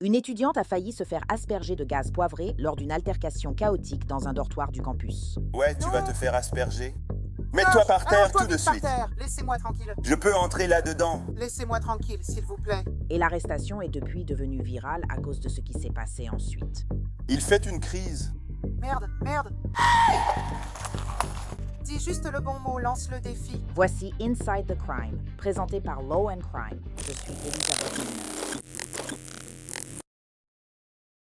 Une étudiante a failli se faire asperger de gaz poivré lors d'une altercation chaotique dans un dortoir du campus. Ouais, tu Non. vas te faire asperger. Mets-toi par terre Allonge-toi tout de vite par suite. terre. Laissez-moi tranquille. Je peux entrer là-dedans. Laissez-moi tranquille, s'il vous plaît. Et l'arrestation est depuis devenue virale à cause de ce qui s'est passé ensuite. Il fait une crise. Merde, merde. Dis juste le bon mot, lance le défi. Voici Inside the Crime, présenté par Law and Crime. Je suis Elisabeth Miller.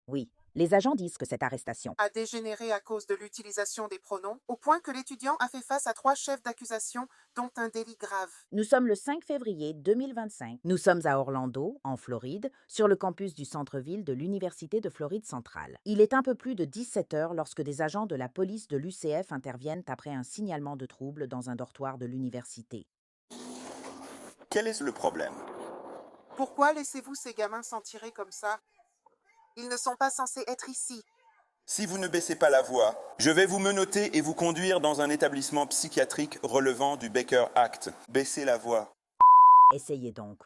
Oui, les agents disent que cette arrestation A dégénéré à cause de l'utilisation des pronoms, au point que l'étudiant a fait face à 3 chefs d'accusation, dont un délit grave. Nous sommes le 5 février 2025. Nous sommes à Orlando, en Floride, sur le campus du centre-ville de l'Université de Floride centrale. Il est un peu plus de 17 heures lorsque des agents de la police de l'UCF interviennent après un signalement de trouble dans un dortoir de l'université. Quel est le problème? Pourquoi laissez-vous ces gamins s'en tirer comme ça? Ils ne sont pas censés être ici. Si vous ne baissez pas la voix, je vais vous menotter et vous conduire dans un établissement psychiatrique relevant du Baker Act. Baissez la voix. Essayez donc.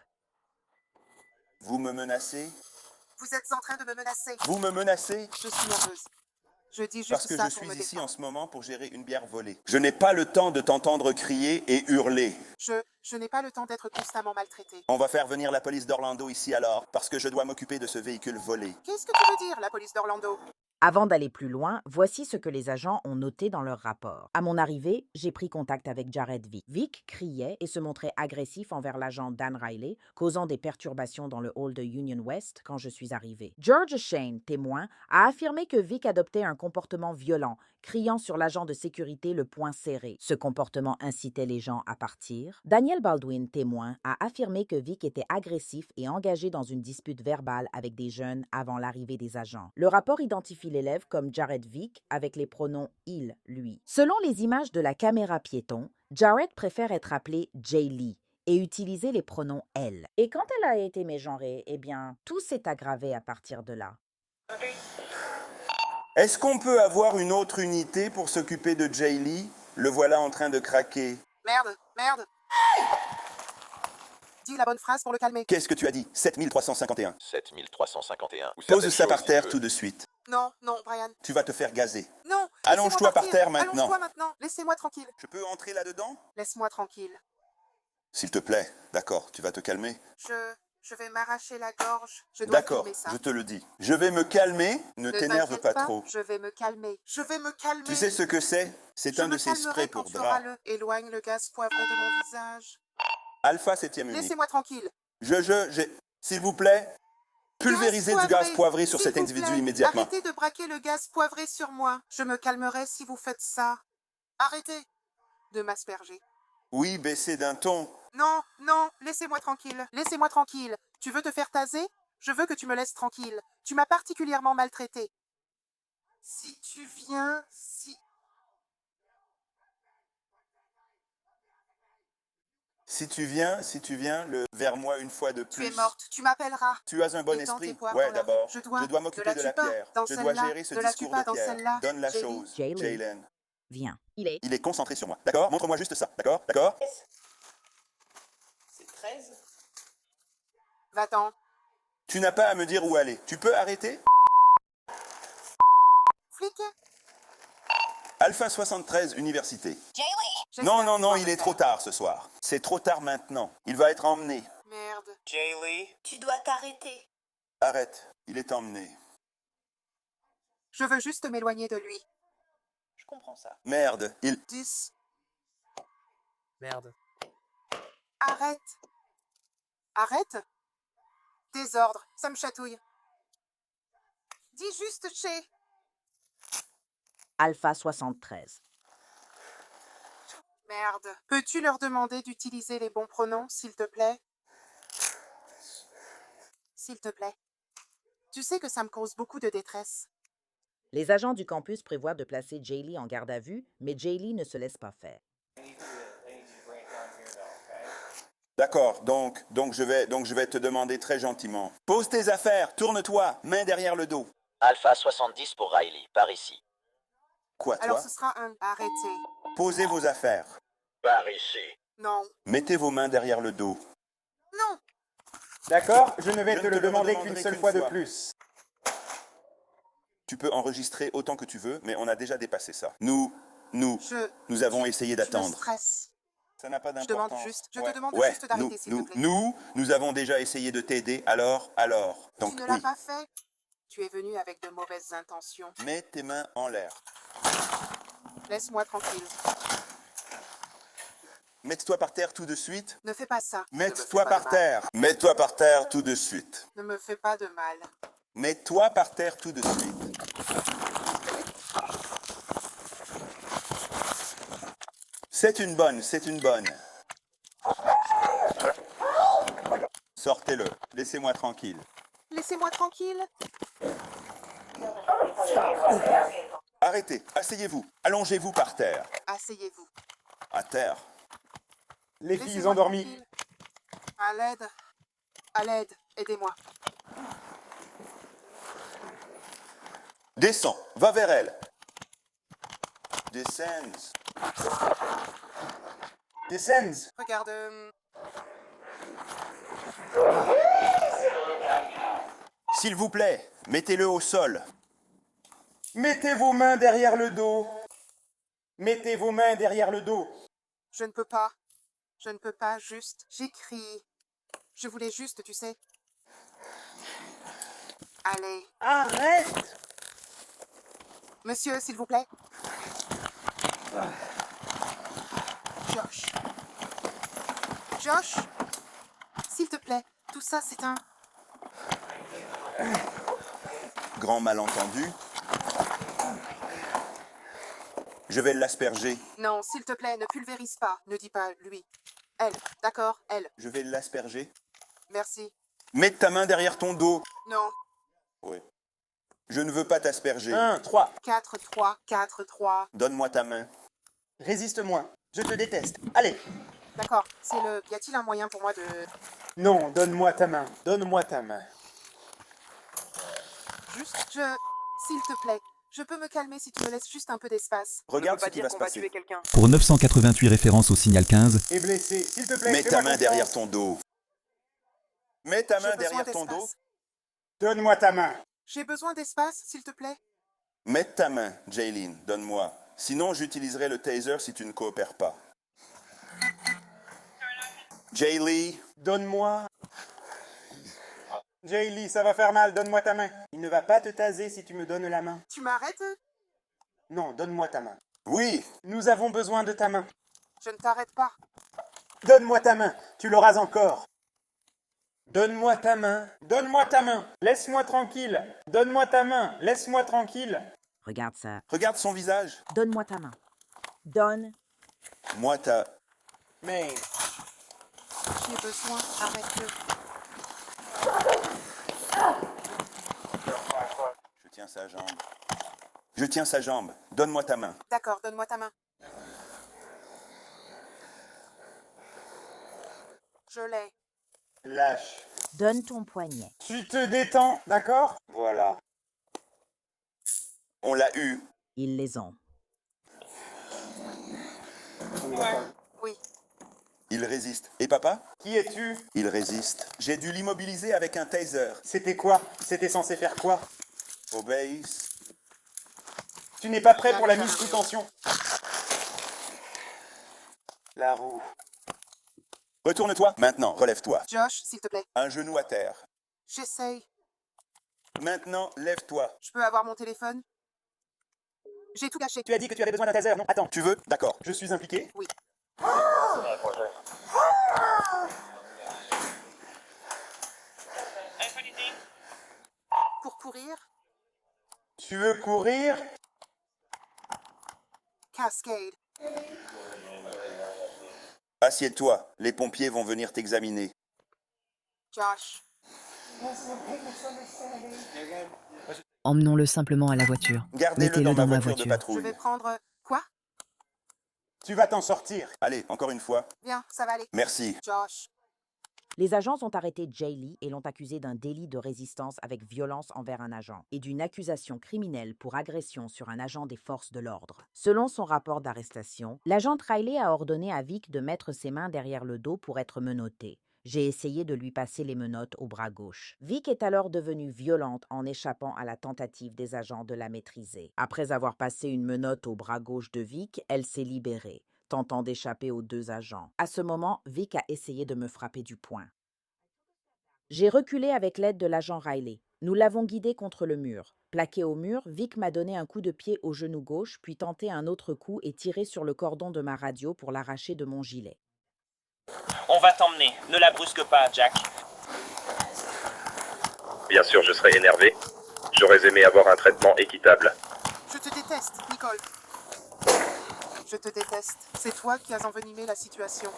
Vous me menacez? Vous êtes en train de me menacer. Vous me menacez? Je suis nerveuse. Je dis juste Parce que ça je pour me suis ici défendre. en ce moment pour gérer une bière volée. Je n'ai pas le temps de t'entendre crier et hurler. Je n'ai pas le temps d'être constamment maltraitée. On va faire venir la police d'Orlando ici alors, parce que je dois m'occuper de ce véhicule volé. Qu'est-ce que tu veux dire, la police d'Orlando? Avant d'aller plus loin, voici ce que les agents ont noté dans leur rapport. À mon arrivée, j'ai pris contact avec Jared Vick. Vick criait et se montrait agressif envers l'agent Dan Riley, causant des perturbations dans le hall de Union West quand je suis arrivé. George Shane, témoin, a affirmé que Vick adoptait un comportement violent, criant sur l'agent de sécurité le poing serré. Ce comportement incitait les gens à partir. Daniel Baldwin, témoin, a affirmé que Vick était agressif et engagé dans une dispute verbale avec des jeunes avant l'arrivée des agents. Le rapport identifie l'élève comme Jared Vick avec les pronoms il, lui. Selon les images de la caméra piéton, Jared préfère être appelé Jaylee et utiliser les pronoms elle. Et quand elle a été mégenrée, eh bien, tout s'est aggravé à partir de là. Est-ce qu'on peut avoir une autre unité pour s'occuper de Jaylee? Le voilà en train de craquer. Merde, merde. Dis la bonne phrase pour le calmer. Qu'est-ce que tu as dit? 7351. 7351. Ou Pose certaines ça par choses, terre si tu tout veux. de suite. Non, non, Brian. Tu vas te faire gazer. Non. Allonge-toi laissez-moi par partir. terre maintenant. Allonge-toi maintenant. Laissez-moi tranquille. Je peux entrer là-dedans? Laisse-moi tranquille. S'il te plaît. D'accord, tu vas te calmer. Je vais m'arracher la gorge. Je dois D'accord, filmer ça. je te le dis. Je vais me calmer, ne t'énerve t'inquiète pas trop. Je vais me calmer. Je vais me calmer. Tu sais ce que c'est? C'est Je un me de ces calmerai sprays quand pour tu auras draps. éloigne le gaz poivré de mon visage. Alpha 7e unité. Laissez-moi tranquille. S'il vous plaît, pulvérisez du gaz poivré sur s'il cet vous individu plaît. immédiatement. Arrêtez de braquer le gaz poivré sur moi. Je me calmerai si vous faites ça. Arrêtez de m'asperger. Oui, baissez d'un ton. Non, non, laissez-moi tranquille. Laissez-moi tranquille. Tu veux te faire taser? Je veux que tu me laisses tranquille. Tu m'as particulièrement maltraité. Si tu viens, Si tu viens vers moi une fois de tu es plus. morte, tu m'appelleras. Tu as un bon Étends tes esprit. poires Ouais, dans la d'abord. rue. Je dois m'occuper ne de la la tue pas pierre. dans Je dois celle-là, gérer ce ne la tue discours pas de dans pierre. celle-là. Donne la Jaylee. chose. Jaylee. Jaylen. Viens. Il est concentré sur moi. D'accord? Montre-moi juste ça. D'accord? D'accord? C'est 13. Va-t'en. Tu n'as pas à me dire où aller. Tu peux arrêter? Flic. Alpha 73, université. J'espère Non, non, non, pouvoir il le est trop faire. tard ce soir. C'est trop tard maintenant. Il va être emmené. Merde. Jaylee. Tu dois t'arrêter. Arrête. Il est emmené. Je veux juste m'éloigner de lui. Je comprends ça. Merde. 10. Merde. Arrête. Arrête. Désordre. Ça me chatouille. Dis juste chez. Alpha 73. Merde. Peux-tu leur demander d'utiliser les bons pronoms, s'il te plaît? S'il te plaît. Tu sais que ça me cause beaucoup de détresse. Les agents du campus prévoient de placer Jaylee en garde à vue, mais Jaylee ne se laisse pas faire. D'accord, donc je vais te demander très gentiment. Pose tes affaires, tourne-toi, main derrière le dos. Alpha 70 pour Riley, par ici. Quoi, toi? Alors ce sera un. Arrêtez. Posez vos affaires. Par ici. Non. Mettez vos mains derrière le dos. Non. D'accord? Je ne vais Je te ne le te le demander redemanderai qu'une seule qu'une fois de fois. plus. Tu peux enregistrer autant que tu veux, mais on a déjà dépassé ça. Nous avons essayé Tu me d'attendre. stresses. Ça n'a pas Je demande d'importance. juste, je te demande Ouais, juste d'arrêter, s'il te plaît. nous avons déjà essayé de t'aider, alors. Donc Tu ne l'as oui, pas fait. Tu es venu avec de mauvaises intentions. mets tes mains en l'air. Laisse-moi tranquille. Mets-toi par terre tout de suite. Ne fais pas ça. Mets-toi par terre. Mets-toi par terre tout de suite. Ne me fais pas de mal. Mets-toi par terre tout de suite. C'est une bonne. Sortez-le. Laissez-moi tranquille. Laissez-moi tranquille. Arrêtez. Asseyez-vous. Allongez-vous par terre. Asseyez-vous. À terre. Les filles Laissez-moi endormies. tranquille. À l'aide. À l'aide. Aidez-moi. Descends. Va vers elle. Descends. Descends. Regarde. S'il vous plaît, mettez-le au sol. Mettez vos mains derrière le dos. Mettez vos mains derrière le dos. Je ne peux pas. Je ne peux pas, juste. J'écris. Je voulais juste, tu sais. Allez. Arrête! Monsieur, s'il vous plaît. Josh. Josh. S'il te plaît. Tout ça, c'est un... Grand malentendu. Je vais l'asperger. Non, s'il te plaît, ne pulvérise pas. Ne dis pas lui. Elle. D'accord, elle. Je vais l'asperger. Merci. Mets ta main derrière ton dos. Non. Oui. Je ne veux pas t'asperger. 1, 3. 4-3, 4-3. Donne-moi ta main. Résiste-moi. Je te déteste. Allez. D'accord, c'est le... Y a-t-il un moyen pour moi de... Non, donne-moi ta main. Donne-moi ta main. Juste, S'il te plaît, je peux me calmer si tu me laisses juste un peu d'espace. Regarde ce qui va se passer. quelqu'un. Pour 988 références au signal 15, Et blessé. S'il te plaît, Mets ta fais-moi main confiance. derrière ton dos. Mets ta main J'ai besoin derrière ton dos. d'espace. Donne-moi ta main. J'ai besoin d'espace, s'il te plaît. Mets ta main, Jaylene. Donne-moi. Sinon, j'utiliserai le taser si tu ne coopères pas. Jaylee, Donne-moi. Jaylee, ça va faire mal. Donne-moi ta main. Il ne va pas te taser si tu me donnes la main. Tu m'arrêtes? Non, donne-moi ta main. oui, Nous avons besoin de ta main. Je ne t'arrête pas. Donne-moi ta main. Tu l'auras encore. Donne-moi ta main. Donne-moi ta main. Laisse-moi tranquille. Donne-moi ta main. Laisse-moi tranquille. Regarde ça. regarde son visage. Donne-moi ta main. Donne. Moi, ta... Mais J'ai besoin, arrête-le. Je tiens sa jambe. Je tiens sa jambe. Donne-moi ta main. D'accord, donne-moi ta main. Je l'ai. lâche. Donne ton poignet. Tu te détends, d'accord? Voilà. On l'a eu. Ils les ont. Oui. Il résiste. Et papa? Qui es-tu? Il résiste. J'ai dû l'immobiliser avec un taser. C'était quoi? C'était censé faire quoi? Obéisse. Tu n'es pas prêt pour la mise sous tension. La roue. Retourne-toi. Maintenant, relève-toi. Josh, s'il te plaît. Un genou à terre. J'essaye. Maintenant, lève-toi. Je peux avoir mon téléphone? J'ai tout gâché. Tu as dit que tu avais besoin d'un taser, non? Attends, Tu veux? D'accord. je suis impliqué. Oui. Pour courir? Tu veux courir? Cascade. Assieds-toi. Les pompiers vont venir t'examiner. Josh. Emmenons-le simplement à la voiture. Gardez-le Mettez-le dans ma dans ma voiture de voiture. Je patrouille. vais prendre... Quoi? Tu vas t'en sortir. Allez, encore une fois. Bien, ça va aller. Merci. Josh. Les agents ont arrêté Jaylee et l'ont accusé d'un délit de résistance avec violence envers un agent et d'une accusation criminelle pour agression sur un agent des forces de l'ordre. Selon son rapport d'arrestation, l'agent Riley a ordonné à Vic de mettre ses mains derrière le dos pour être menotté. J'ai essayé de lui passer les menottes au bras gauche. Vic est alors devenue violente en échappant à la tentative des agents de la maîtriser. Après avoir passé une menotte au bras gauche de Vic, elle s'est libérée, tentant d'échapper aux 2 agents. À ce moment, Vic a essayé de me frapper du poing. J'ai reculé avec l'aide de l'agent Riley. Nous l'avons guidé contre le mur. Plaqué au mur, Vic m'a donné un coup de pied au genou gauche, puis tenté un autre coup et tiré sur le cordon de ma radio pour l'arracher de mon gilet. On va t'emmener. Ne la brusque pas, Jack. Bien sûr, je serais énervé. J'aurais aimé avoir un traitement équitable. Je te déteste, Nicole. Je te déteste. C'est toi qui as envenimé la situation.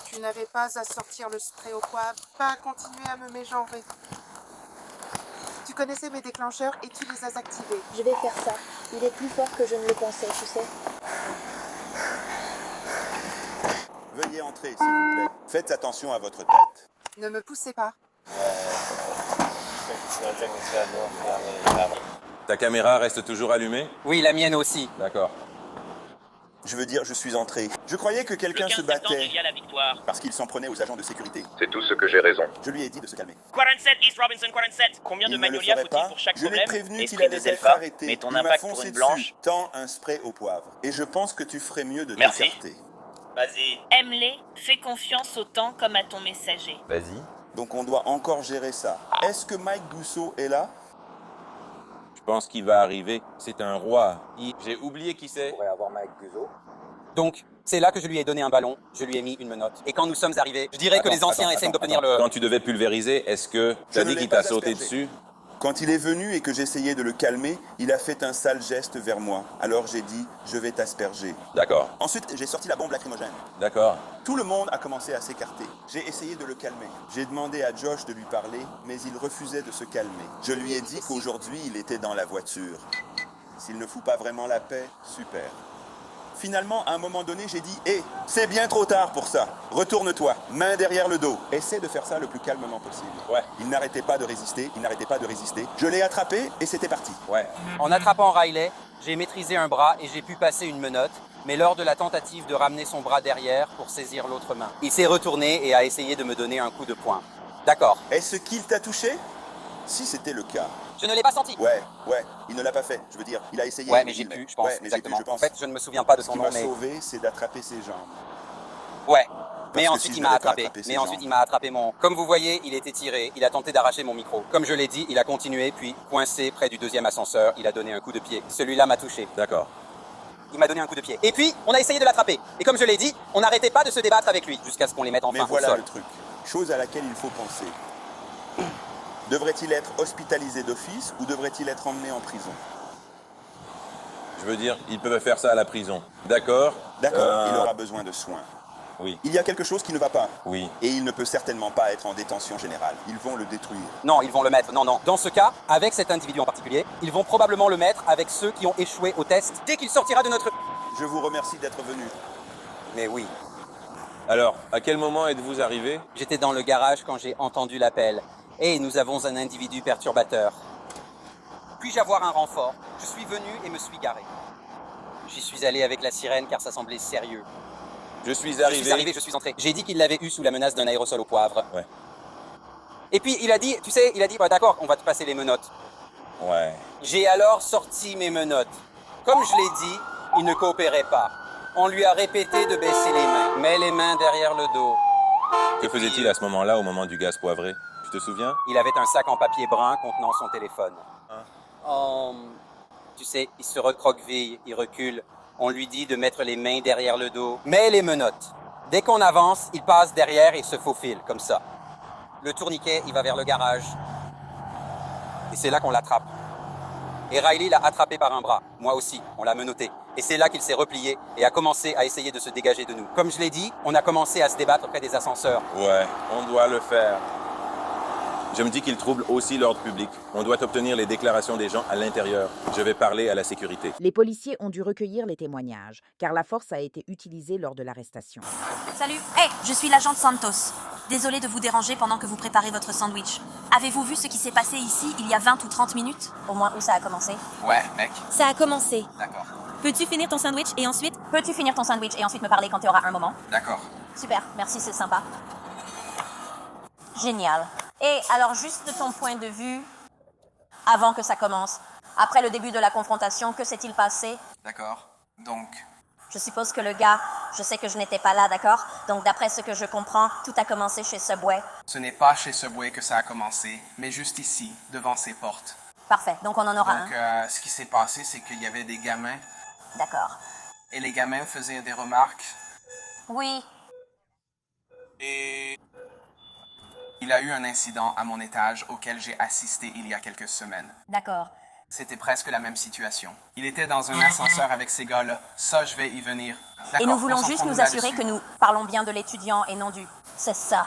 Tu n'avais pas à sortir le spray au poivre, pas à continuer à me mégenrer. Tu connaissais mes déclencheurs et tu les as activés. Je vais faire ça. Il est plus fort que je ne le pensais, tu sais. Veuillez entrer, s'il vous plaît. Faites attention à votre tête. Ne me poussez pas. Ta caméra reste toujours allumée? Oui, la mienne aussi. D'accord. Je veux dire, je suis entré. Je croyais que quelqu'un se battait parce qu'il s'en prenait aux agents de sécurité. C'est tout ce que j'ai raison. Je lui ai dit de se calmer. 47 East Robinson 47. Combien de Il ne le Magnolia ferait faut-il pas. pour chaque Je l'ai problème? prévenu qu'il Esprit allait des être Elfas, arrêté. mais ton Il m'a impact pour foncé une dessus. blanche. Tends un spray au poivre. Et je pense que tu ferais mieux de Merci. t'écarter. Vas-y. Aime-les, fais confiance au temps comme à ton messager. Vas-y. Donc on doit encore gérer ça. Est-ce que Mike Gousseau est là? Je pense qu'il va arriver. C'est un roi. J'ai oublié qui c'est. On pourrait avoir Mike Guzzo. Donc, c'est là que je lui ai donné un ballon, je lui ai mis une menotte. Et quand nous sommes arrivés, je dirais que les anciens essaient d'obtenir le... Quand tu devais pulvériser, est-ce que tu as dit qu'il t'a sauté dessus? Quand il est venu et que j'essayais de le calmer, il a fait un sale geste vers moi. Alors j'ai dit, je vais t'asperger. D'accord. Ensuite, j'ai sorti la bombe lacrymogène. D'accord. Tout le monde a commencé à s'écarter. J'ai essayé de le calmer. J'ai demandé à Josh de lui parler, mais il refusait de se calmer. Je lui ai dit qu'aujourd'hui, il était dans la voiture. S'il ne fout pas vraiment la paix, super. Finalement, à un moment donné, j'ai dit « Hé, c'est bien trop tard pour ça. Retourne-toi, main derrière le dos. » Essaie de faire ça le plus calmement possible. Ouais. Il n'arrêtait pas de résister, il n'arrêtait pas de résister. Je l'ai attrapé et c'était parti. Ouais. En attrapant Riley, j'ai maîtrisé un bras et j'ai pu passer une menotte, mais lors de la tentative de ramener son bras derrière pour saisir l'autre main, il s'est retourné et a essayé de me donner un coup de poing. D'accord. Est-ce qu'il t'a touché? Si c'était le cas. Je ne l'ai pas senti. Ouais, il ne l'a pas fait. Je veux dire, il a essayé. Ouais, mais j'ai pu, je pense, exactement. En fait, je ne me souviens pas de son nom, mais... Ce qui m'a sauvé, c'est d'attraper ses jambes. Ouais. Mais Parce que ensuite, si il je m'a n'avais pas attrapé. attrapé ses Mais ensuite, jambes. il m'a attrapé mon... Comme vous voyez, il était tiré. Il a tenté d'arracher mon micro. Comme je l'ai dit, il a continué, puis coincé près du deuxième ascenseur, il a donné un coup de pied. Celui-là m'a touché. D'accord. Il m'a donné un coup de pied. Et puis, on a essayé de l'attraper. Et comme je l'ai dit, on n'arrêtait pas de se débattre avec lui, jusqu'à ce qu'on les mette enfin Mais voilà au sol. le truc. Chose à laquelle il faut penser. Devrait-il être hospitalisé d'office ou devrait-il être emmené en prison? Je veux dire, ils peuvent faire ça à la prison. D'accord. D'accord, il aura besoin de soins. Oui. Il y a quelque chose qui ne va pas. Oui. Et il ne peut certainement pas être en détention générale. Ils vont le détruire. Non, ils vont le mettre. Non, non. Dans ce cas, avec cet individu en particulier, ils vont probablement le mettre avec ceux qui ont échoué au test dès qu'il sortira de notre... Je vous remercie d'être venu. Mais oui. Alors, à quel moment êtes-vous arrivé? J'étais dans le garage quand j'ai entendu l'appel. Et nous avons un individu perturbateur. Puis-je avoir un renfort? Je suis venu et me suis garé. J'y suis allé avec la sirène car ça semblait sérieux. Je suis arrivé. Je suis entré. J'ai dit qu'il l'avait eu sous la menace d'un aérosol au poivre. Ouais. Et puis il a dit, tu sais, bah, d'accord, on va te passer les menottes. Ouais. J'ai alors sorti mes menottes. Comme je l'ai dit, il ne coopérait pas. On lui a répété de baisser les mains. Mets les mains derrière le dos. Que faisait-il à ce moment-là, au moment du gaz poivré? Tu te souviens? Il avait un sac en papier brun contenant son téléphone. Tu sais, il se recroqueville, il recule. On lui dit de mettre les mains derrière le dos. Mets les menottes. Dès qu'on avance, il passe derrière et se faufile, comme ça. Le tourniquet, il va vers le garage. Et c'est là qu'on l'attrape. Et Riley l'a attrapé par un bras. Moi aussi, on l'a menotté. Et c'est là qu'il s'est replié et a commencé à essayer de se dégager de nous. Comme je l'ai dit, on a commencé à se débattre près des ascenseurs. Ouais, on doit le faire. Je me dis qu'il trouble aussi l'ordre public. On doit obtenir les déclarations des gens à l'intérieur. Je vais parler à la sécurité. Les policiers ont dû recueillir les témoignages, car la force a été utilisée lors de l'arrestation. Salut, hey, je suis l'agent Santos. Désolée de vous déranger pendant que vous préparez votre sandwich. Avez-vous vu ce qui s'est passé ici il y a 20 ou 30 minutes? Au moins où ça a commencé? Ouais, mec. Ça a commencé. D'accord. Peux-tu finir ton sandwich et ensuite? Peux-tu finir ton sandwich et ensuite me parler quand tu auras un moment? D'accord. Super, merci, c'est sympa. Génial. Et alors, juste de ton point de vue, avant que ça commence, après le début de la confrontation, que s'est-il passé? D'accord. Donc, Je suppose que le gars, je sais que je n'étais pas là, d'accord? Donc d'après ce que je comprends, tout a commencé chez Subway. ce n'est pas chez Subway que ça a commencé, mais juste ici, devant ses portes. Parfait, donc on en aura Donc, un. ce qui s'est passé, c'est qu'il y avait des gamins, D'accord. et les gamins faisaient des remarques, Oui, et il y a eu un incident à mon étage auquel j'ai assisté il y a quelques semaines. d'accord. C'était presque la même situation. Il était dans un ascenseur avec ces gars-là. Ça, je vais y venir. Et D'accord, nous voulons juste concentrons-nous nous assurer là-dessus. que nous parlons bien de l'étudiant et non du... C'est ça.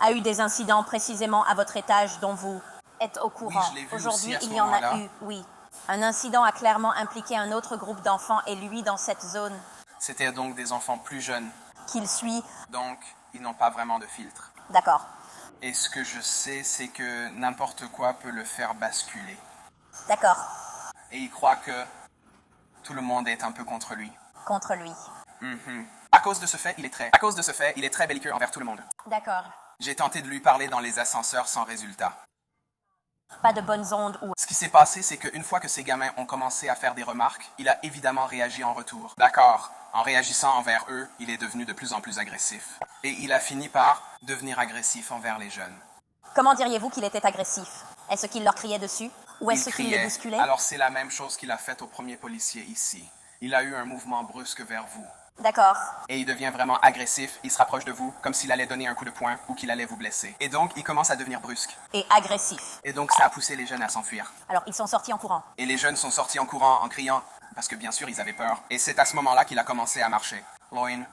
A eu des incidents précisément à votre étage dont vous êtes au courant. je l'ai vu Aujourd'hui, aussi à ce il y en a moment-là. eu, oui. Un incident a clairement impliqué un autre groupe d'enfants et lui dans cette zone C'était donc des enfants plus jeunes. qu'il suit. Donc, ils n'ont pas vraiment de filtre. D'accord. Et ce que je sais, c'est que n'importe quoi peut le faire basculer. D'accord. Et il croit que tout le monde est un peu contre lui. Contre lui. Mhm. À cause de ce fait, il est très belliqueux envers tout le monde. D'accord. J'ai tenté de lui parler dans les ascenseurs sans résultat. Pas de bonnes ondes ou... Ce qui s'est passé, c'est qu'une fois que ces gamins ont commencé à faire des remarques, il a évidemment réagi en retour. D'accord. En réagissant envers eux, il est devenu de plus en plus agressif. Et il a fini par devenir agressif envers les jeunes. Comment diriez-vous qu'il était agressif? Est-ce qu'il leur criait dessus? Ou est-ce Il qu'il les criait. bousculait? Alors c'est la même chose qu'il a fait au premier policier ici. Il a eu un mouvement brusque vers vous. D'accord. Et il devient vraiment agressif, il se rapproche de vous, comme s'il allait donner un coup de poing ou qu'il allait vous blesser. Et donc, il commence à devenir brusque. Et agressif. Et donc, ça a poussé les jeunes à s'enfuir. Alors, ils sont sortis en courant. Et les jeunes sont sortis en courant, en criant, parce que bien sûr, ils avaient peur. Et c'est à ce moment-là qu'il a commencé à marcher. Loin,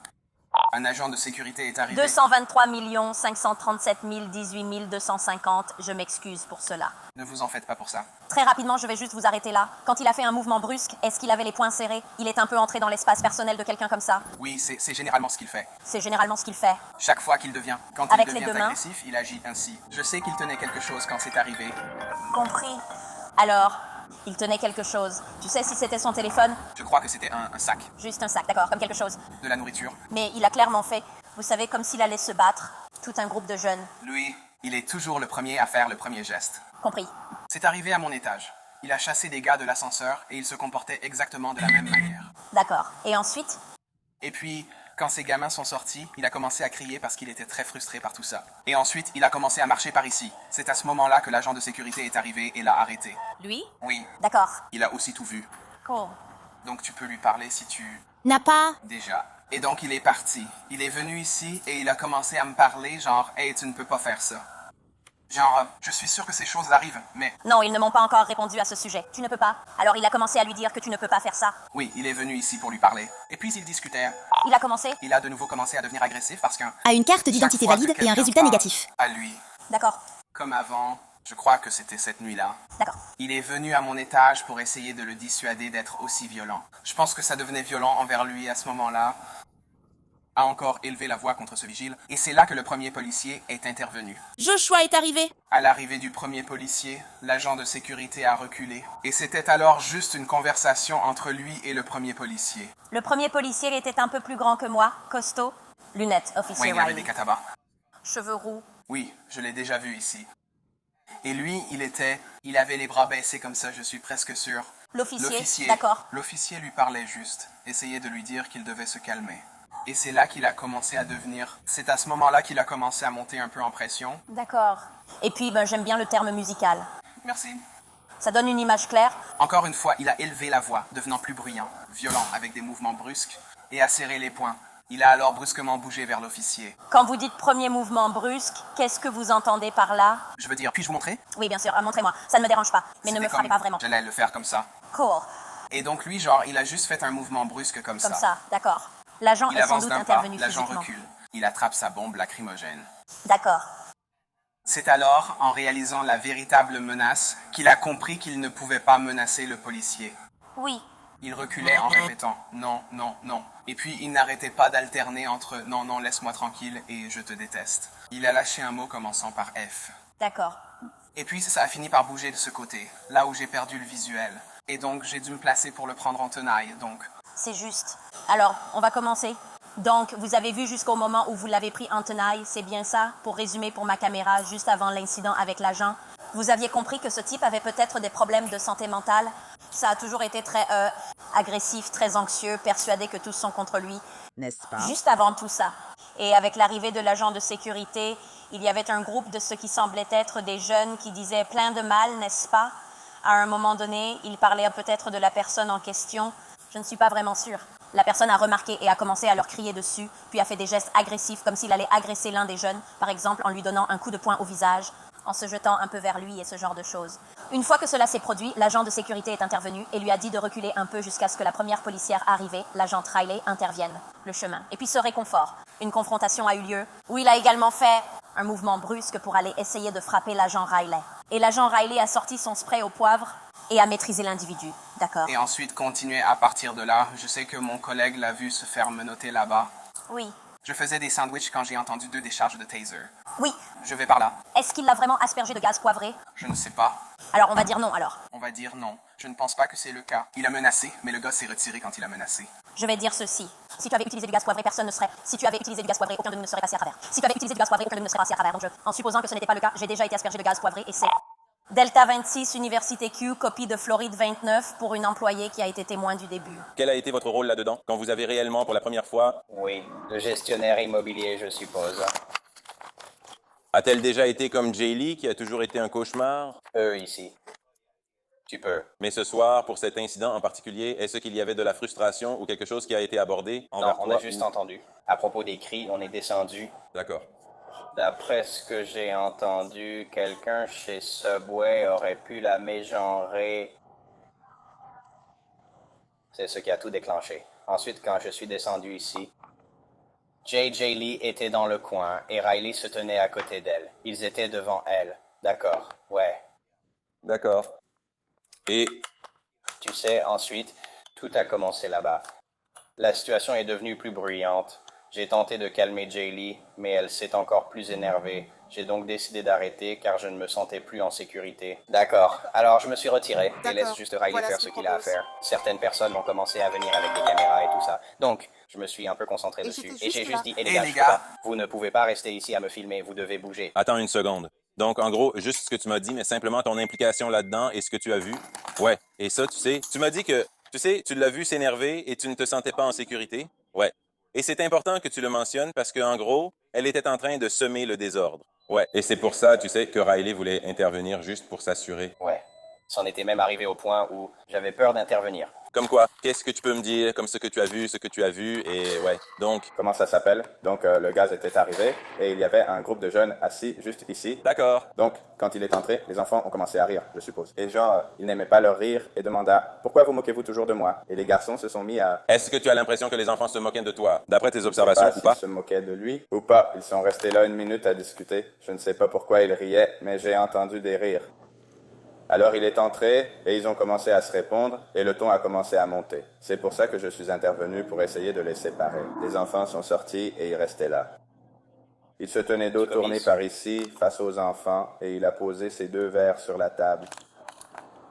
un agent de sécurité est arrivé. 223 537 018 250. Je m'excuse pour cela. Ne vous en faites pas pour ça. Très rapidement, je vais juste vous arrêter là. Quand il a fait un mouvement brusque, est-ce qu'il avait les poings serrés? Il est un peu entré dans l'espace personnel de quelqu'un comme ça? Oui, c'est généralement ce qu'il fait. C'est généralement ce qu'il fait. Chaque fois qu'il devient. Quand Avec il les devient deux mains? agressif, il agit ainsi. Je sais qu'il tenait quelque chose quand c'est arrivé. Compris. Alors, il tenait quelque chose. Tu sais si c'était son téléphone? Je crois que c'était un sac. Juste un sac, d'accord, comme quelque chose. De la nourriture. Mais il a clairement fait, vous savez, comme s'il allait se battre. Tout un groupe de jeunes. Lui, il est toujours le premier à faire le premier geste. Compris. C'est arrivé à mon étage. Il a chassé des gars de l'ascenseur et il se comportait exactement de la même manière. D'accord. Et ensuite? Et puis, quand ces gamins sont sortis, il a commencé à crier parce qu'il était très frustré par tout ça. Et ensuite, il a commencé à marcher par ici. C'est à ce moment-là que l'agent de sécurité est arrivé et l'a arrêté. Lui? Oui. D'accord. Il a aussi tout vu. Cool. Donc tu peux lui parler si tu... N'a pas... Déjà. Et donc il est parti. Il est venu ici et il a commencé à me parler genre « Hey, tu ne peux pas faire ça. » Genre, je suis sûr que ces choses arrivent, mais... Non, ils ne m'ont pas encore répondu à ce sujet. Tu ne peux pas. Alors il a commencé à lui dire que tu ne peux pas faire ça. Oui, il est venu ici pour lui parler. Et puis il discutait. Il a commencé? Il a de nouveau commencé à devenir agressif parce qu'un... A une carte d'identité valide et un résultat négatif. À lui. D'accord. Comme avant, je crois que c'était cette nuit-là. D'accord. Il est venu à mon étage pour essayer de le dissuader d'être aussi violent. Je pense que ça devenait violent envers lui à ce moment-là. A encore élevé la voix contre ce vigile, et c'est là que le premier policier est intervenu. Joshua est arrivé. À l'arrivée du premier policier, l'agent de sécurité a reculé, et c'était alors juste une conversation entre lui et le premier policier. Le premier policier était un peu plus grand que moi, costaud, lunettes, Oui, officier il avait Riley. des catabas. Cheveux roux. Oui, je l'ai déjà vu ici. Et lui, il avait les bras baissés comme ça, je suis presque sûr. L'officier, d'accord. L'officier lui parlait juste, essayait de lui dire qu'il devait se calmer. Et c'est là qu'il a commencé à devenir... C'est à ce moment-là qu'il a commencé à monter un peu en pression. D'accord. Et puis, j'aime bien le terme musical. Merci. Ça donne une image claire. Encore une fois, il a élevé la voix, devenant plus bruyant, violent, avec des mouvements brusques, et a serré les poings. Il a alors brusquement bougé vers l'officier. Quand vous dites premier mouvement brusque, qu'est-ce que vous entendez par là? Je veux dire, puis-je vous montrer? Oui, bien sûr, montrez-moi. Ça ne me dérange pas, mais ne me frappez pas vraiment. J'allais le faire comme ça. Cool. Et donc lui, genre, il a juste fait un mouvement brusque comme ça. Comme ça, d'accord. L'agent Il est sans avance doute d'un pas, intervenu l'agent physiquement. recule. Il attrape sa bombe lacrymogène. D'accord. C'est alors, en réalisant la véritable menace, qu'il a compris qu'il ne pouvait pas menacer le policier. Oui. Il reculait en répétant « non, non, non ». Et puis il n'arrêtait pas d'alterner entre « non, non, laisse-moi tranquille » et « je te déteste ». Il a lâché un mot commençant par F. D'accord. Et puis ça a fini par bouger de ce côté, là où j'ai perdu le visuel. Et donc j'ai dû me placer pour le prendre en tenaille, donc... C'est juste. Alors, on va commencer. Donc, vous avez vu jusqu'au moment où vous l'avez pris en tenaille, c'est bien ça? Pour résumer pour ma caméra, juste avant l'incident avec l'agent. Vous aviez compris que ce type avait peut-être des problèmes de santé mentale? Ça a toujours été très agressif, très anxieux, persuadé que tous sont contre lui. N'est-ce pas? Juste avant tout ça. Et avec l'arrivée de l'agent de sécurité, il y avait un groupe de ce qui semblait être des jeunes qui disaient plein de mal, n'est-ce pas? À un moment donné, il parlait peut-être de la personne en question. Je ne suis pas vraiment sûre. La personne a remarqué et a commencé à leur crier dessus, puis a fait des gestes agressifs comme s'il allait agresser l'un des jeunes, par exemple en lui donnant un coup de poing au visage, en se jetant un peu vers lui et ce genre de choses. Une fois que cela s'est produit, l'agent de sécurité est intervenu et lui a dit de reculer un peu jusqu'à ce que la première policière arrivée, l'agent Riley, intervienne le chemin. Et puis ce réconfort. Une confrontation a eu lieu, où il a également fait un mouvement brusque pour aller essayer de frapper l'agent Riley. Et l'agent Riley a sorti son spray au poivre et a maîtrisé l'individu. D'accord. Et ensuite continuer à partir de là. Je sais que mon collègue l'a vu se faire menotter là-bas. Oui. Je faisais des sandwichs quand j'ai entendu 2 décharges de taser. Oui. Je vais par là. Est-ce qu'il l'a vraiment aspergé de gaz poivré? Je ne sais pas. Alors on va dire non alors. On va dire non. Je ne pense pas que c'est le cas. Il a menacé, mais le gars s'est retiré quand il a menacé. Je vais dire ceci. Si tu avais utilisé du gaz poivré, personne ne serait. Si tu avais utilisé du gaz poivré, aucun de nous ne serait passé à travers. Si tu avais utilisé du gaz poivré, aucun de nous ne serait passé à travers. Donc en supposant que ce n'était pas le cas, j'ai déjà été aspergé de gaz poivré et c'est... Delta 26, Université Q, copie de Floride 29 pour une employée qui a été témoin du début. Quel a été votre rôle là-dedans, quand vous avez réellement, pour la première fois... Oui, le gestionnaire immobilier, je suppose. A-t-elle déjà été comme Jay Lee, qui a toujours été un cauchemar? Ici. Tu peux. Mais ce soir, pour cet incident en particulier, est-ce qu'il y avait de la frustration ou quelque chose qui a été abordé Non, envers on toi a juste entendu. À propos des cris, on est descendu. D'accord. D'après ce que j'ai entendu, quelqu'un chez Subway aurait pu la mégenrer. C'est ce qui a tout déclenché. Ensuite, quand je suis descendu ici, J.J. Lee était dans le coin et Riley se tenait à côté d'elle. Ils étaient devant elle. D'accord, ouais. D'accord. Et... Tu sais, ensuite, tout a commencé là-bas. La situation est devenue plus bruyante. J'ai tenté de calmer Jay Lee, mais elle s'est encore plus énervée. J'ai donc décidé d'arrêter car je ne me sentais plus en sécurité. D'accord, alors je me suis retiré et laisse juste Riley faire ce qu'il a à faire. Certaines personnes vont commencer à venir avec des caméras et tout ça. Donc, je me suis un peu concentré dessus. Et j'ai juste dit, les gars, je peux pas. Vous ne pouvez pas rester ici à me filmer, vous devez bouger. Attends une seconde. Donc, en gros, juste ce que tu m'as dit, mais simplement ton implication là-dedans et ce que tu as vu. Ouais. Et ça, tu sais, tu m'as dit que, tu sais, tu l'as vu s'énerver et tu ne te sentais pas en sécurité. Ouais. Et c'est important que tu le mentionnes parce qu'en gros, elle était en train de semer le désordre. Ouais. Et c'est pour ça, tu sais, que Riley voulait intervenir juste pour s'assurer. Ouais. C'en était même arrivé au point où j'avais peur d'intervenir. Comme quoi? Qu'est-ce que tu peux me dire? Comme ce que tu as vu, et ouais. Donc... Comment ça s'appelle? Donc, le gaz était arrivé et il y avait un groupe de jeunes assis juste ici. D'accord. Donc, quand il est entré, les enfants ont commencé à rire, je suppose. Et genre, il n'aimait pas leur rire et demanda « Pourquoi vous moquez-vous toujours de moi ?» Et les garçons se sont mis à... Est-ce que tu as l'impression que les enfants se moquaient de toi, d'après tes observations ou pas? Ils se moquaient de lui ou pas. Ils sont restés là 1 minute à discuter. Je ne sais pas pourquoi ils riaient, mais j'ai entendu des rires. Alors il est entré et ils ont commencé à se répondre et le ton a commencé à monter. C'est pour ça que je suis intervenu pour essayer de les séparer. Les enfants sont sortis et ils restaient là. Il se tenait dos tourné par ici, face aux enfants, et il a posé ses 2 verres sur la table.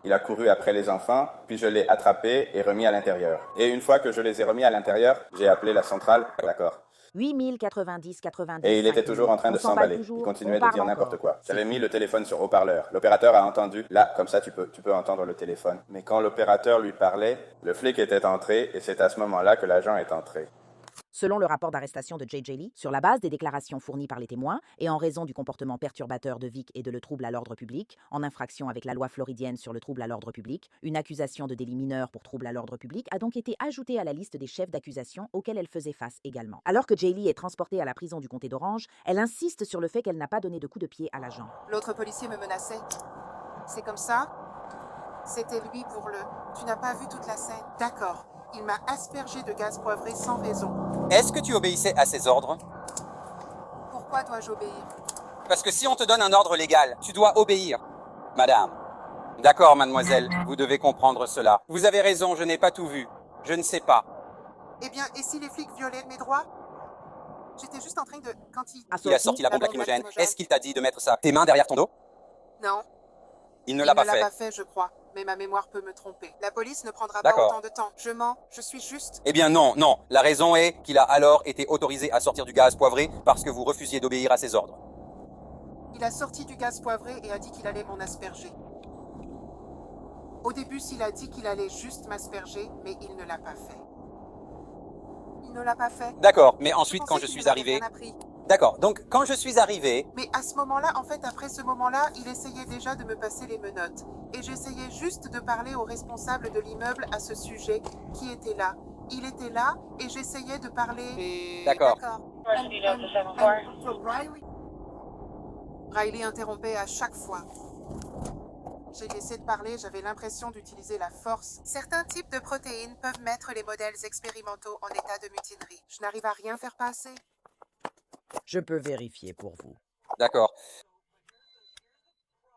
Il a couru après les enfants, puis je l'ai attrapé et remis à l'intérieur. Et une fois que je les ai remis à l'intérieur, j'ai appelé la centrale. D'accord. 8090 90. Et il était toujours en train de s'emballer. Il continuait de dire n'importe quoi. J'avais mis le téléphone sur haut-parleur. L'opérateur a entendu. Là, comme ça, tu peux entendre le téléphone. Mais quand l'opérateur lui parlait, le flic était entré et c'est à ce moment-là que l'agent est entré. Selon le rapport d'arrestation de J.J. Lee, sur la base des déclarations fournies par les témoins et en raison du comportement perturbateur de Vic et de le trouble à l'ordre public, en infraction avec la loi floridienne sur le trouble à l'ordre public, une accusation de délit mineur pour trouble à l'ordre public a donc été ajoutée à la liste des chefs d'accusation auxquels elle faisait face également. Alors que Jay Lee est transportée à la prison du comté d'Orange, elle insiste sur le fait qu'elle n'a pas donné de coup de pied à l'agent. L'autre policier me menaçait. C'est comme ça? C'était lui pour le... Tu n'as pas vu toute la scène? D'accord. Il m'a aspergé de gaz poivré sans raison. Est-ce que tu obéissais à ses ordres? Pourquoi dois-je obéir? Parce que si on te donne un ordre légal, tu dois obéir. Madame. D'accord, mademoiselle, vous devez comprendre cela. Vous avez raison, je n'ai pas tout vu. Je ne sais pas. Eh bien, et si les flics violaient mes droits? J'étais juste en train de... Quand il a sorti la bombe lacrymogène. Est-ce qu'il t'a dit de mettre tes mains derrière ton dos? Non. Il ne l'a pas fait. Je crois. mais ma mémoire peut me tromper. La police ne prendra pas D'accord. autant de temps. Je mens, je suis juste... Eh bien non, non. La raison est qu'il a alors été autorisé à sortir du gaz poivré parce que vous refusiez d'obéir à ses ordres. Il a sorti du gaz poivré et a dit qu'il allait m'en asperger. Au début, s'il a dit qu'il allait juste m'asperger, mais il ne l'a pas fait. Il ne l'a pas fait. D'accord, mais ensuite Je quand pensais je qu'il suis m'avait arrivé... rien appris. D'accord, donc quand je suis arrivé... Mais à ce moment-là, en fait, après ce moment-là, il essayait déjà de me passer les menottes. Et j'essayais juste de parler au responsable de l'immeuble à ce sujet, qui était là. Il était là, et j'essayais de parler... D'accord. Riley interrompait à chaque fois. J'ai laissé de parler, j'avais l'impression d'utiliser la force. Certains types de protéines peuvent mettre les modèles expérimentaux en état de mutinerie. Je n'arrive à rien faire passer. Je peux vérifier pour vous. D'accord.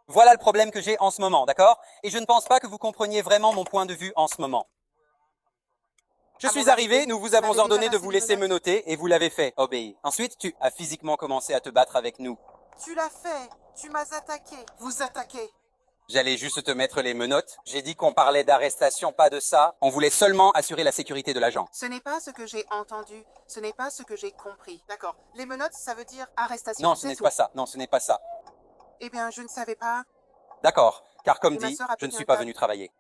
Voilà le problème que j'ai en ce moment, d'accord? Et je ne pense pas que vous compreniez vraiment mon point de vue en ce moment. Je suis arrivé, nous vous avons ordonné de vous laisser menotter et vous l'avez fait, obéi. Ensuite, tu as physiquement commencé à te battre avec nous. Tu l'as fait. Tu m'as attaqué. Vous attaquez. J'allais juste te mettre les menottes. J'ai dit qu'on parlait d'arrestation, pas de ça. On voulait seulement assurer la sécurité de l'agent. Ce n'est pas ce que j'ai entendu. Ce n'est pas ce que j'ai compris. D'accord. Les menottes, ça veut dire arrestation. Non, ce n'est pas ça. Non, ce n'est pas ça. Eh bien, je ne savais pas. D'accord, car comme Et ma dit, sœur a je ne pété suis un pas câble. venu travailler.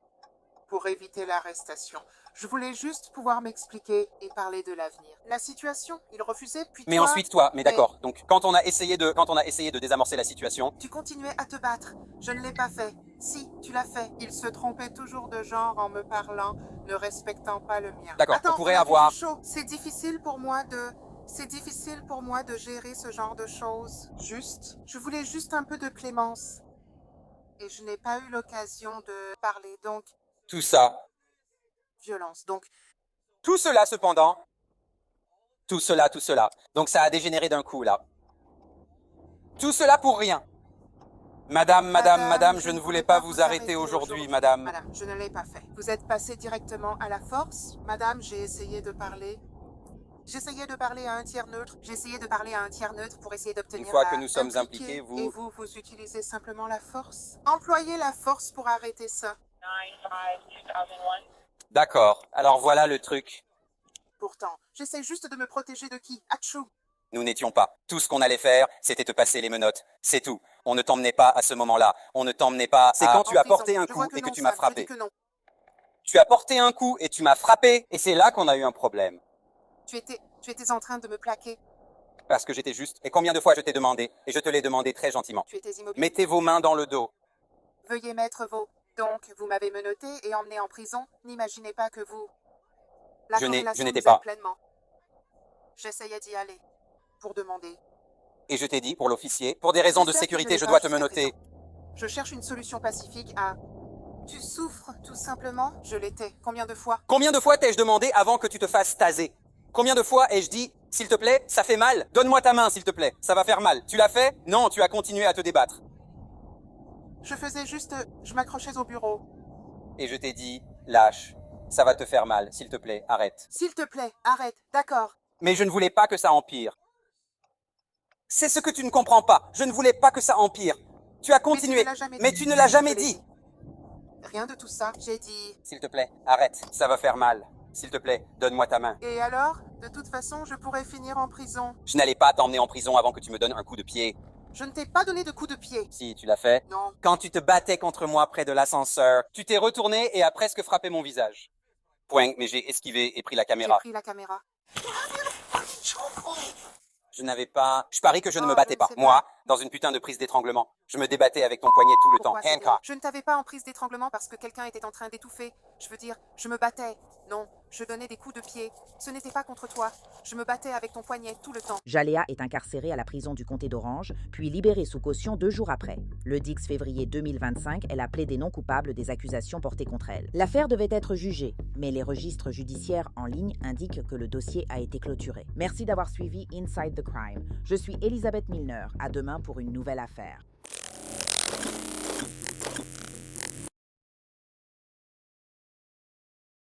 Pour éviter l'arrestation. Je voulais juste pouvoir m'expliquer et parler de l'avenir. La situation, il refusait, puis Mais toi... ensuite, toi, mais d'accord. Donc, quand on a essayé de désamorcer la situation, Tu continuais à te battre. Je ne l'ai pas fait. Si, tu l'as fait. Il se trompait toujours de genre en me parlant, ne respectant pas le mien. D'accord, Attends, on pourrait on a avoir... du chaud. C'est difficile pour moi de gérer ce genre de choses. Juste, je voulais juste un peu de clémence. Et je n'ai pas eu l'occasion de parler, donc Tout ça, violence. Donc, tout cela cependant, tout cela. Donc ça a dégénéré d'un coup, là. Tout cela pour rien. Madame, je ne voulais pas vous arrêter aujourd'hui, madame. Madame, je ne l'ai pas fait. Vous êtes passé directement à la force. Madame, j'ai essayé de parler. J'essayais de parler à un tiers neutre. J'ai essayé de parler à un tiers neutre pour essayer d'obtenir Une fois que la nous sommes impliquer. impliqués, vous... Et vous utilisez simplement la force. Employez la force pour arrêter ça. D'accord, alors voilà le truc. Pourtant, j'essaie juste de me protéger de qui? Achou. Nous n'étions pas. Tout ce qu'on allait faire, c'était te passer les menottes. C'est tout. On ne t'emmenait pas à ce moment-là. On ne t'emmenait pas... C'est quand tu as porté un coup et que tu m'as frappé. Tu as porté un coup et tu m'as frappé, et c'est là qu'on a eu un problème. Tu étais en train de me plaquer. Parce que j'étais juste. Et combien de fois je t'ai demandé, et je te l'ai demandé très gentiment. Tu étais immobile. Mettez vos mains dans le dos. Veuillez mettre vos... Donc, vous m'avez menotté et emmené en prison. N'imaginez pas que vous... La Je corrélation n'étais nous pas. aide pleinement. J'essayais d'y aller. Pour demander. Et je t'ai dit, pour l'officier, pour des raisons de J'espère que sécurité, l'ai je pas dois te jusqu'à menotter. présent. Je cherche une solution pacifique à... Tu souffres, tout simplement. Je l'étais. Combien de fois? Combien de fois t'ai-je demandé avant que tu te fasses taser? Combien de fois ai-je dit, s'il te plaît, ça fait mal? Donne-moi ta main, s'il te plaît. Ça va faire mal. Tu l'as fait? Non, tu as continué à te débattre. Je faisais juste... Je m'accrochais au bureau. Et je t'ai dit, lâche. Ça va te faire mal, s'il te plaît, arrête. S'il te plaît, arrête. D'accord. Mais je ne voulais pas que ça empire. C'est ce que tu ne comprends pas. Je ne voulais pas que ça empire. Tu as continué, mais tu ne l'as jamais dit. Rien de tout ça. J'ai dit... S'il te plaît, arrête. Ça va faire mal. S'il te plaît, donne-moi ta main. Et alors? De toute façon, je pourrais finir en prison. Je n'allais pas t'emmener en prison avant que tu me donnes un coup de pied. Je ne t'ai pas donné de coup de pied. Si, tu l'as fait. Non. Quand tu te battais contre moi près de l'ascenseur, tu t'es retourné et as presque frappé mon visage. Point, mais j'ai esquivé et pris la J'ai caméra. pris la caméra. Je n'avais pas... Je parie que je ne me Oh, battais je ne pas. sais Moi, pas. dans une putain de prise d'étranglement. Je me débattais avec ton poignet tout le temps. Pourquoi Hancock. Je ne t'avais pas en prise d'étranglement parce que quelqu'un était en train d'étouffer. Je veux dire, je me battais. Non, je donnais des coups de pied. Ce n'était pas contre toi. Je me battais avec ton poignet tout le temps. Jalea est incarcérée à la prison du comté d'Orange, puis libérée sous caution 2 jours après. Le 10 février 2025, elle a plaidé non coupable des accusations portées contre elle. L'affaire devait être jugée, mais les registres judiciaires en ligne indiquent que le dossier a été clôturé. Merci d'avoir suivi Inside the Crime. Je suis Elisabeth Milner. À demain pour une nouvelle affaire.